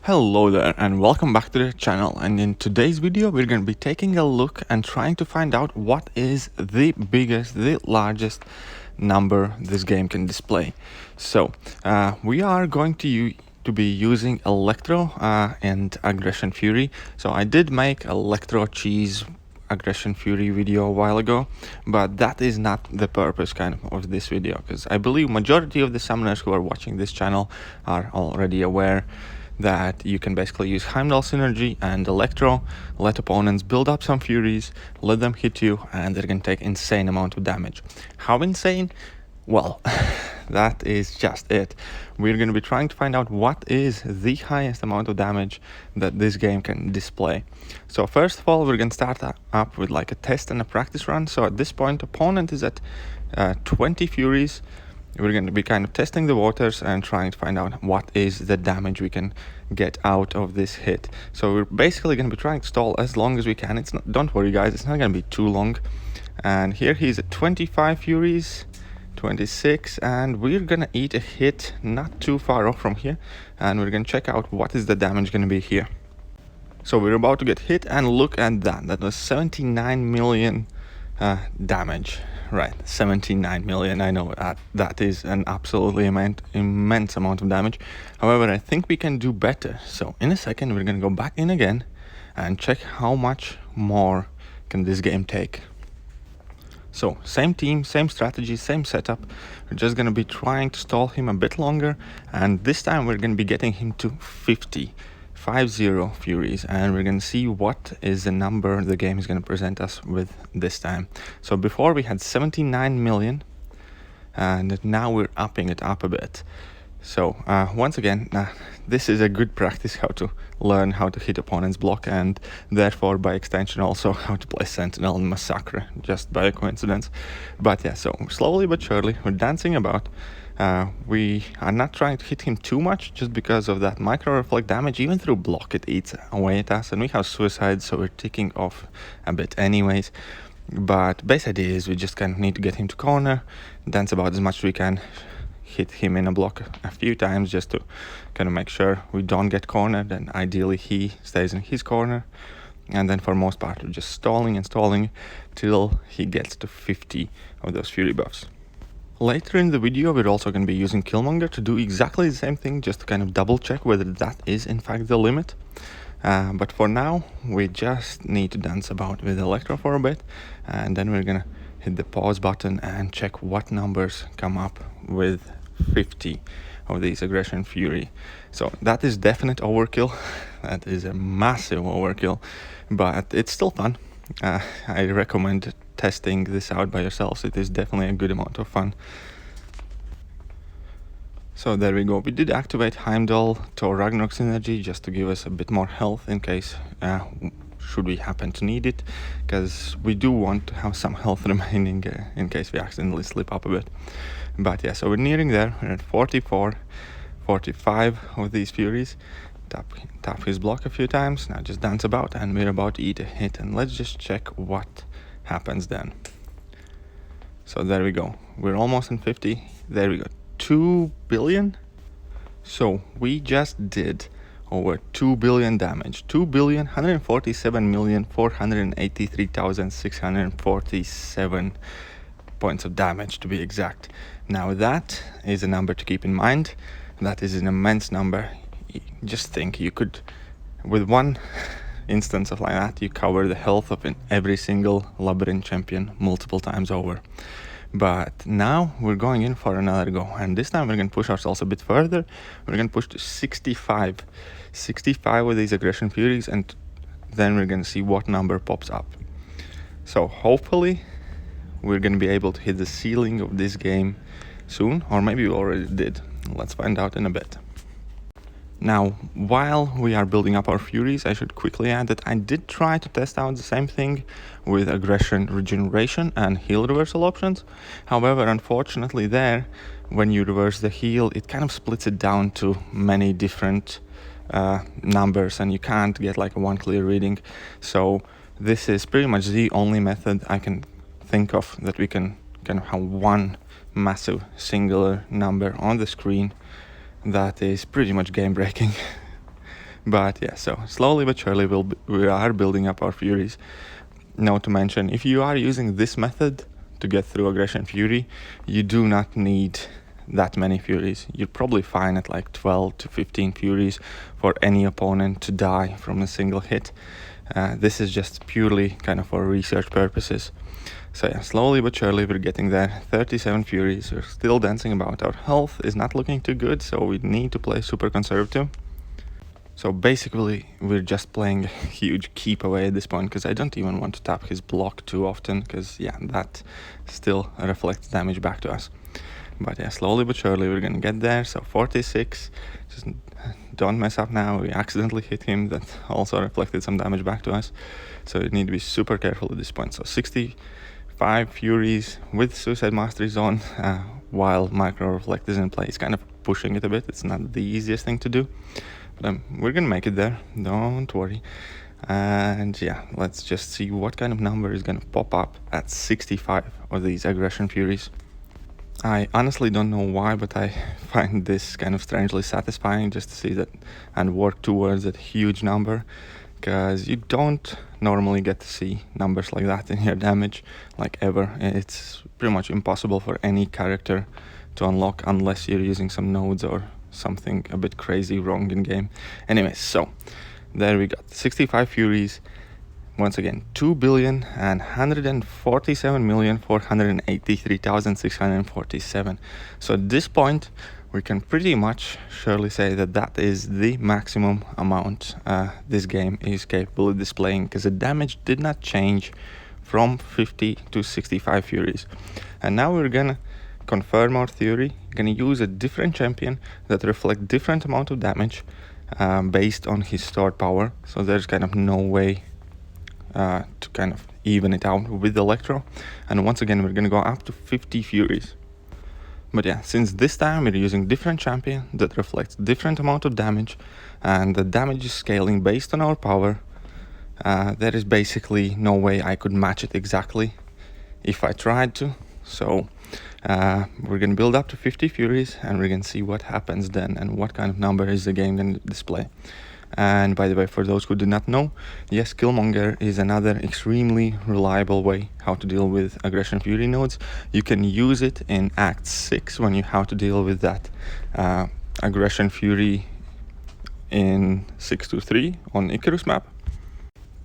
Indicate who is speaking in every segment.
Speaker 1: Hello there and welcome back to the channel, and in today's video we're going to be taking a look and trying to find out what is the biggest, the largest number this game can display. So we are going to be using Electro and Aggression Fury. So I did make Electro Cheese Aggression Fury video a while ago, but that is not the purpose of this video, because I believe majority of the summoners who are watching this channel are already aware that you can basically use Heimdall synergy and Electro, let opponents build up some Furies, let them hit you, and they're going to take insane amount of damage. How insane? Well, that is just it. We're going to be trying to find out what is the highest amount of damage that this game can display. So first of all, we're going to start up with like a test and a practice run. So at this point, opponent is at 20 Furies. We're going to be kind of testing the waters and trying to find out what is the damage we can get out of this hit. So we're basically going to be trying to stall as long as we can. It's not, don't worry guys, it's not going to be too long. And here he's at 25 Furies, 26, and we're going to eat a hit not too far off from here. And we're going to check out what is the damage going to be here. So we're about to get hit, and look at that. That was 79 million damage. Right, 79 million. I know that is an absolutely immense amount of damage. However, I think we can do better. So in a second, we're going to go back in again and check how much more can this game take. So same team, same strategy, same setup. We're just going to be trying to stall him a bit longer, and this time we're going to be getting him to 50 Furies, and we're going to see what is the number the game is going to present us with this time. So before we had 79 million, and now we're upping it up a bit. So once again, this is a good practice how to learn how to hit opponent's block, and therefore by extension also how to play Sentinel and Massacre, just by a coincidence. But yeah, so slowly but surely we're dancing about. We are not trying to hit him too much, just because of that micro reflect damage. Even through block it eats away at us, and we have suicide, so we're ticking off a bit anyways. But base idea is we just kind of need to get him to corner, dance about as much as we can, hit him in a block a few times just to kind of make sure we don't get cornered, and ideally he stays in his corner. And then for most part we're just stalling and stalling till he gets to 50 of those Fury buffs. Later in the video, we're also going to be using Killmonger to do exactly the same thing, just to kind of double check whether that is in fact the limit. But for now, we just need to dance about with Electro for a bit, and then we're going to hit the pause button and check what numbers come up with 50 of these Aggression Fury. So that is definite overkill. That is a massive overkill, but it's still fun. I recommend testing this out by yourselves. It is definitely a good amount of fun. So there we go. We did activate Heimdall Thor Ragnarok synergy just to give us a bit more health in case should we happen to need it, because we do want to have some health remaining in case we accidentally slip up a bit. But yeah, so we're nearing there. We're at 44, 45 of these Furies. Tap his block a few times. Now just dance about, and we're about to eat a hit, and let's just check what happens then. So there we go. We're almost in 50. There we go. 2 billion. So we just did over 2 billion damage. 2,147,483,647 points of damage to be exact. Now that is a number to keep in mind. That is an immense number. Just think, you could, with one instance of like that, you cover the health of every single Labyrinth champion multiple times over. But now we're going in for another go, and this time we're going to push ourselves a bit further. We're going to push to 65 with these Aggression Furies, and then we're going to see what number pops up. So hopefully we're going to be able to hit the ceiling of this game soon, or maybe we already did. Let's find out in a bit. Now, while we are building up our Furies, I should quickly add that I did try to test out the same thing with Aggression Regeneration and Heal Reversal options. However, unfortunately there, when you reverse the heal, it kind of splits it down to many different numbers, and you can't get like one clear reading. So this is pretty much the only method I can think of that we can kind of have one massive singular number on the screen that is pretty much game breaking. But yeah, so slowly but surely we are building up our Furies. Now to mention, if you are using this method to get through Aggression Fury, you do not need that many Furies. You're probably fine at like 12 to 15 Furies for any opponent to die from a single hit. This is just purely kind of for research purposes. So yeah, slowly but surely we're getting there. 37 Furies, we're still dancing about. Our health is not looking too good, so we need to play super conservative. So basically, we're just playing a huge keep away at this point, because I don't even want to tap his block too often, because yeah, that still reflects damage back to us. But yeah, slowly but surely we're gonna get there. So 46, just don't mess up now. We accidentally hit him, that also reflected some damage back to us. So you need to be super careful at this point. So 65 Furies with Suicide Mastery Zone, while Micro Reflect is in play. It's kind of pushing it a bit. It's not the easiest thing to do. But we're gonna make it there, don't worry. And yeah, let's just see what kind of number is gonna pop up at 65 of these Aggression Furies. I honestly don't know why, but I find this kind of strangely satisfying, just to see that and work towards that huge number, because you don't normally get to see numbers like that in your damage, like ever. It's pretty much impossible for any character to unlock unless you're using some nodes or something a bit crazy wrong in game. Anyway, so there we got 65 Furies. Once again, 2,147,483,647. So at this point, we can pretty much surely say that that is the maximum amount this game is capable of displaying, because the damage did not change from 50 to 65 Furies. And now we're gonna confirm our theory. Gonna use a different champion that reflect different amount of damage based on his stored power. So there's kind of no way to kind of even it out with Electro. And once again, we're gonna go up to 50 Furies. But yeah, since this time we're using different champion that reflects different amount of damage, and the damage is scaling based on our power, there is basically no way I could match it exactly if I tried to. So we're gonna build up to 50 Furies, and we're gonna see what happens then and what kind of number is the game gonna display. And by the way, for those who do not know, yes, Killmonger is another extremely reliable way how to deal with Aggression Fury nodes. You can use it in Act 6 when you have to deal with that Aggression Fury in 623 on Icarus map.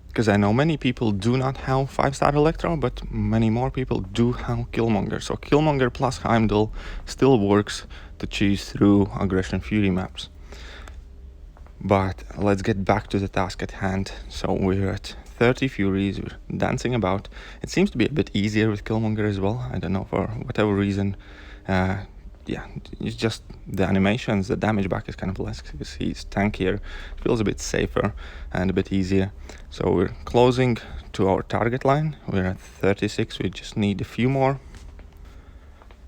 Speaker 1: Because I know many people do not have 5-star Electro, but many more people do have Killmonger. So Killmonger plus Heimdall still works to choose through Aggression Fury maps. But let's get back to the task at hand. So we're at 30 Furies, we're dancing about. It seems to be a bit easier with Killmonger as well. I don't know, for whatever reason. Yeah, it's just the animations, the damage back is kind of less because he's tankier. It feels a bit safer and a bit easier. So we're closing to our target line. We're at 36, we just need a few more.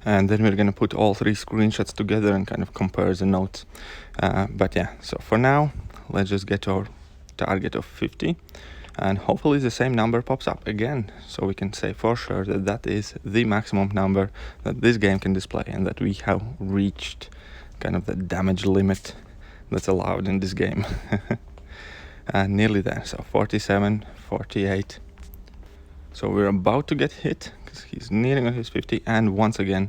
Speaker 1: And then we're gonna put all 3 screenshots together and kind of compare the notes. But yeah, so for now, let's just get to our target of 50. And hopefully the same number pops up again, so we can say for sure that that is the maximum number that this game can display, and that we have reached kind of the damage limit that's allowed in this game. Nearly there, so 47, 48. So we're about to get hit, because he's nearing on his 50, and once again,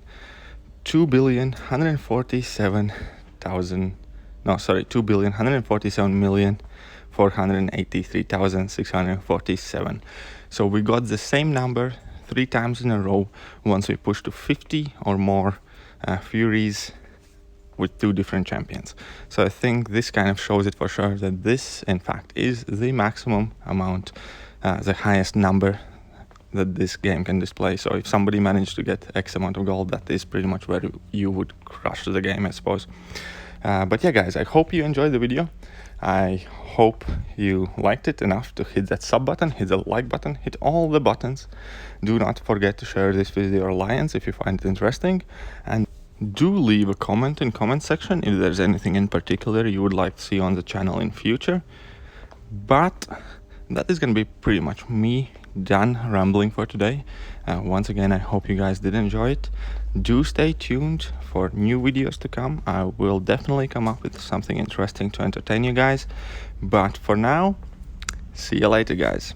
Speaker 1: 2,147,483,647. So we got the same number 3 times in a row once we push to 50 or more Furies with 2 different champions. So I think this kind of shows it for sure that this, in fact, is the maximum amount, the highest number that this game can display. So if somebody managed to get X amount of gold, that is pretty much where you would crush the game, I suppose. But yeah, guys, I hope you enjoyed the video. I hope you liked it enough to hit that sub button, hit the like button, hit all the buttons. Do not forget to share this with your alliance if you find it interesting, and do leave a comment in comment section if there's anything in particular you would like to see on the channel in future. But that is gonna be pretty much me done rambling for today. Once again, I hope you guys did enjoy it. Do stay tuned for new videos to come. I will definitely come up with something interesting to entertain you guys. But for now, see you later, guys.